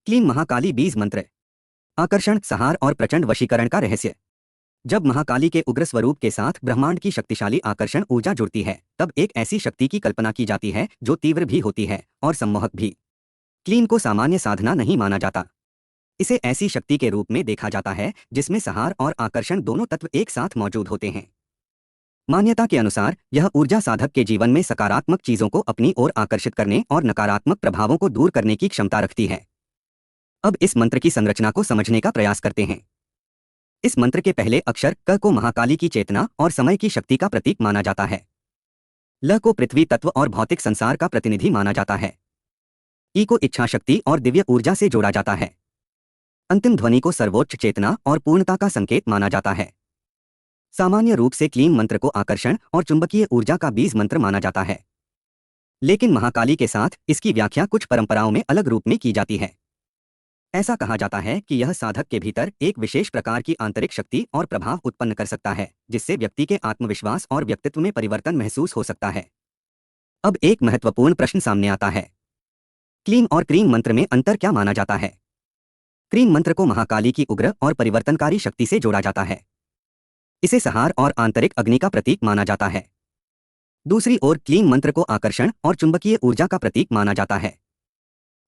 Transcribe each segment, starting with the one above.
क्लीम महाकाली बीज मंत्र। आकर्षण, सहार और प्रचंड वशीकरण का रहस्य। जब महाकाली के उग्र स्वरूप के साथ ब्रह्मांड की शक्तिशाली आकर्षण ऊर्जा जुड़ती है, तब एक ऐसी शक्ति की कल्पना की जाती है जो तीव्र भी होती है और सम्मोहक भी। क्लीम को सामान्य साधना नहीं माना जाता। इसे ऐसी शक्ति के रूप में देखा जाता है जिसमें सहार और आकर्षण दोनों तत्व एक साथ मौजूद होते हैं। मान्यता के अनुसार यह ऊर्जा साधक के जीवन में सकारात्मक चीजों को अपनी ओर आकर्षित करने और नकारात्मक प्रभावों को दूर करने की क्षमता रखती है। अब इस मंत्र की संरचना को समझने का प्रयास करते हैं। इस मंत्र के पहले अक्षर क को महाकाली की चेतना और समय की शक्ति का प्रतीक माना जाता है। ल को पृथ्वी तत्व और भौतिक संसार का प्रतिनिधि माना जाता है। ई को इच्छा शक्ति और दिव्य ऊर्जा से जोड़ा जाता है। अंतिम ध्वनि को सर्वोच्च चेतना और पूर्णता का संकेत माना जाता है। सामान्य रूप से क्लीम मंत्र को आकर्षण और चुंबकीय ऊर्जा का बीज मंत्र माना जाता है, लेकिन महाकाली के साथ इसकी व्याख्या कुछ परंपराओं में अलग रूप में की जाती है। ऐसा कहा जाता है कि यह साधक के भीतर एक विशेष प्रकार की आंतरिक शक्ति और प्रभाव उत्पन्न कर सकता है, जिससे व्यक्ति के आत्मविश्वास और व्यक्तित्व में परिवर्तन महसूस हो सकता है। अब एक महत्वपूर्ण प्रश्न सामने आता है, क्लीम और क्रीम मंत्र में अंतर क्या माना जाता है? क्रीम मंत्र को महाकाली की उग्र और परिवर्तनकारी शक्ति से जोड़ा जाता है। इसे सहार और आंतरिक अग्नि का प्रतीक माना जाता है। दूसरी ओर क्लीम मंत्र को आकर्षण और चुंबकीय ऊर्जा का प्रतीक माना जाता है।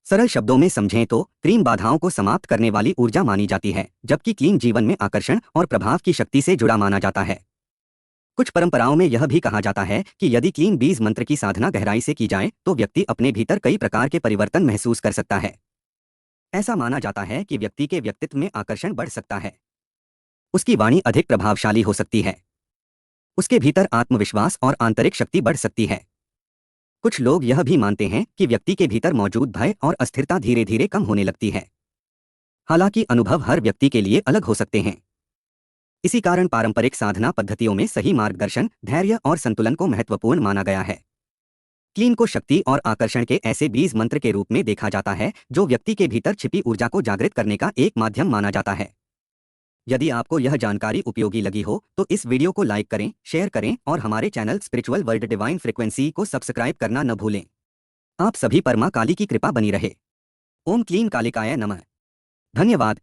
सरल शब्दों में समझें तो क्लीम बाधाओं को समाप्त करने वाली ऊर्जा मानी जाती है, जबकि क्लीम जीवन में आकर्षण और प्रभाव की शक्ति से जुड़ा माना जाता है। कुछ परंपराओं में यह भी कहा जाता है कि यदि क्लीम बीज मंत्र की साधना गहराई से की जाए तो व्यक्ति अपने भीतर कई प्रकार के परिवर्तन महसूस कर सकता है। ऐसा माना जाता है कि व्यक्ति के व्यक्तित्व में आकर्षण बढ़ सकता है, उसकी वाणी अधिक प्रभावशाली हो सकती है, उसके भीतर आत्मविश्वास और आंतरिक शक्ति बढ़ सकती है। कुछ लोग यह भी मानते हैं कि व्यक्ति के भीतर मौजूद भय और अस्थिरता धीरे धीरे कम होने लगती है। हालांकि अनुभव हर व्यक्ति के लिए अलग हो सकते हैं। इसी कारण पारंपरिक साधना पद्धतियों में सही मार्गदर्शन, धैर्य और संतुलन को महत्वपूर्ण माना गया है। क्लीम को शक्ति और आकर्षण के ऐसे बीज मंत्र के रूप में देखा जाता है जो व्यक्ति के भीतर छिपी ऊर्जा को जागृत करने का एक माध्यम माना जाता है। यदि आपको यह जानकारी उपयोगी लगी हो तो इस वीडियो को लाइक करें, शेयर करें और हमारे channel spiritual world divine frequency को सब्सक्राइब करना न भूलें। आप सभी पर मां काली की कृपा बनी रहे। ओम क्लीम कालिकाय नमः। धन्यवाद।